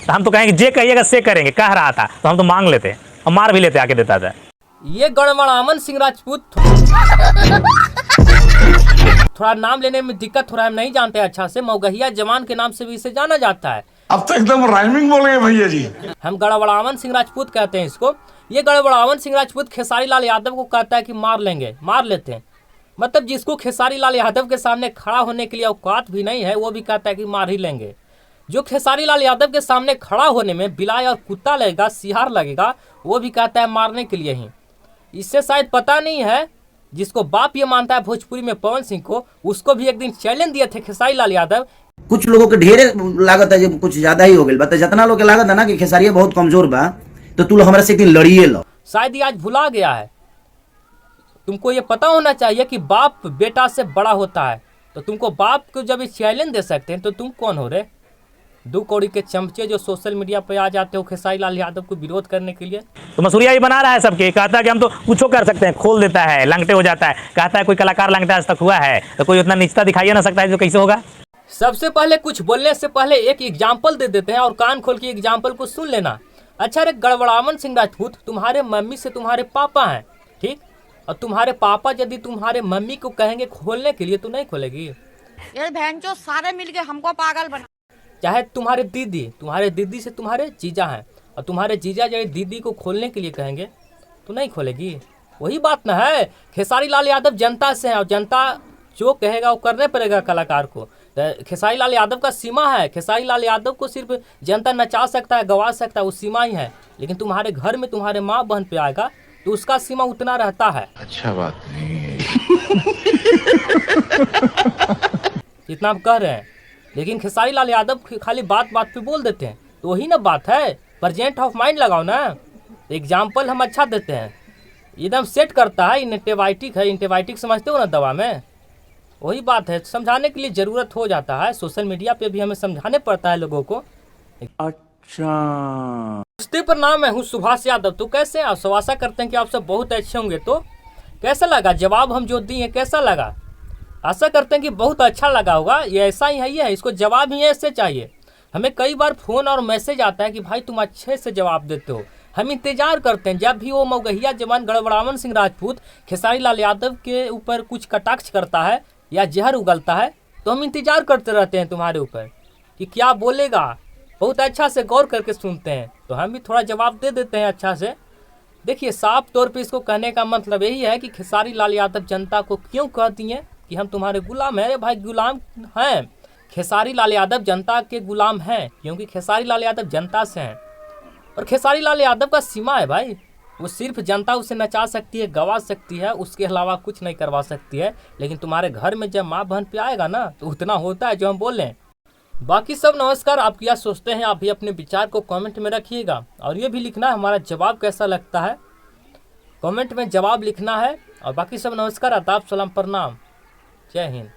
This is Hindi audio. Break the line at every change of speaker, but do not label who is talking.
तो हम तो कहेंगे जे कहिएगा से करेंगे, कह रहा था तो हम तो मांग लेते और मार भी लेते, आके देता था।
ये गढ़वामन सिंह राजपूत थोड़ा नाम लेने में दिक्कत हो रहा है, हम नहीं जानते अच्छा से, मौगहिया जवान के नाम से भी इसे जाना जाता है।
अब तो एकदम राइमिंग बोलेंगे भैया जी।
हम गढ़वामन सिंह राजपूत कहते हैं इसको। ये गढ़वामन सिंह राजपूत खेसारी लाल यादव को कहता है कि मार लेंगे, मार लेते हैं। मतलब जिसको खेसारी लाल यादव के सामने खड़ा होने के लिए औकात भी नहीं है, वो भी कहता है कि मार ही लेंगे। जो खेसारी लाल यादव के सामने खड़ा होने में बिलाई और कुत्ता लगेगा, सिहार लगेगा, वो भी कहता है मारने के लिए ही। इससे शायद पता नहीं है, जिसको बाप ये मानता है भोजपुरी में पवन सिंह को, उसको भी एक दिन चैलेंज दिए थे खेसारी लाल यादव।
कुछ लोगों के ढेरे लागत है, जो कुछ ज्यादा ही हो गई, बता जितना लोग के लागत है ना कि खेसारिया बहुत कमजोर बा, तो तू हमारे से एक दिन लड़िए लो।
शायद ये आज भुला गया है। तुमको ये पता होना चाहिए कि बाप बेटा से बड़ा होता है, तो तुमको बाप को जब ये चैलेंज दे सकते हैं तो तुम कौन हो रे? 2 कौड़ी के चमचे जो सोशल मीडिया पे आ जाते हो खेसारी लाल यादव को विरोध करने के लिए।
तो मसूरिया ही बना रहा है सबके, कहता है कि हम तो कुछ कर सकते हैं, खोल देता है, लंगटे हो जाता है। कहता है कोई कलाकार लंगटा आज तक हुआ है? तो कोई उतना निचता दिखाई ना सकता है, जो कैसे होगा?
सबसे पहले कुछ बोलने से पहले एक एग्जाम्पल दे देते हैं और कान खोल के एग्जाम्पल को सुन लेना। अच्छा रे गढ़वामन सिंह राजपूत, तुम्हारे मम्मी से तुम्हारे पापा हैं, ठीक? और तुम्हारे पापा यदि तुम्हारे मम्मी को कहेंगे खोलने के लिए तो नहीं खोलेगी।
ये बहन जो सारे मिलके हमको पागल बना।
चाहे तुम्हारे दीदी से तुम्हारे जीजा हैं, और तुम्हारे जीजा यदि दीदी को खोलने के लिए कहेंगे तो नहीं खोलेगी। वही बात ना है। खेसारी लाल यादव जनता से है, और जनता जो कहेगा वो करने पड़ेगा कलाकार को। खेसारी लाल यादव का सीमा है। खेसारी लाल यादव को सिर्फ जनता नचा सकता है, गवा सकता है, वो सीमा ही है। लेकिन तुम्हारे घर में तुम्हारे माँ बहन पे आएगा तो उसका सीमा उतना रहता है।
अच्छा बात नहीं है
जितना आप कह रहे हैं, लेकिन खेसारी लाल यादव खाली बात बात पे बोल देते हैं, तो वही ना बात है। प्रेजेंट ऑफ माइंड लगाओ ना। एग्जाम्पल हम अच्छा देते हैं, एकदम सेट करता है। एंटीबायोटिक है, एंटीबायोटिक समझते हो ना दवा में, वही बात है। समझाने के लिए ज़रूरत हो जाता है, सोशल मीडिया पे भी हमें समझाने पड़ता है लोगों को।
अच्छा
नमस्ते, प्रणाम, मैं हूँ सुभाष यादव। तो कैसे आप सब? आशा करते हैं कि आप सब बहुत अच्छे होंगे। तो कैसा लगा जवाब हम जो दिए, कैसा लगा? आशा करते हैं कि बहुत अच्छा लगा होगा। ये ऐसा ही है, ये है, इसको जवाब ही ऐसे चाहिए। हमें कई बार फ़ोन और मैसेज आता है कि भाई तुम अच्छे से जवाब देते हो। हम इंतजार करते हैं जब भी वो मौगहिया जवान गढ़वामन सिंह राजपूत खेसारी लाल यादव के ऊपर कुछ कटाक्ष करता है या जहर उगलता है, तो हम इंतजार करते रहते हैं तुम्हारे ऊपर कि क्या बोलेगा। बहुत अच्छा से गौर करके सुनते हैं, तो हम भी थोड़ा जवाब दे देते हैं अच्छा से। देखिए, साफ तौर पे इसको कहने का मतलब यही है कि खेसारी लाल यादव जनता को क्यों कहती हैं कि हम तुम्हारे गुलाम हैं। अरे भाई, गुलाम हैं। खेसारी लाल यादव जनता के गुलाम हैं, क्योंकि खेसारी लाल यादव जनता से हैं। और खेसारी लाल यादव का सीमा है भाई, वो सिर्फ जनता उसे नचा सकती है, गवा सकती है, उसके अलावा कुछ नहीं करवा सकती है। लेकिन तुम्हारे घर में जब माँ बहन पे आएगा ना, तो उतना होता है जो हम बोलें। बाकी सब नमस्कार। आप क्या सोचते हैं, आप भी अपने विचार को कमेंट में रखिएगा। और ये भी लिखना है हमारा जवाब कैसा लगता है, कमेंट में जवाब लिखना है। और बाकी सब नमस्कार, आदाब, सलाम, प्रणाम, जय हिंद।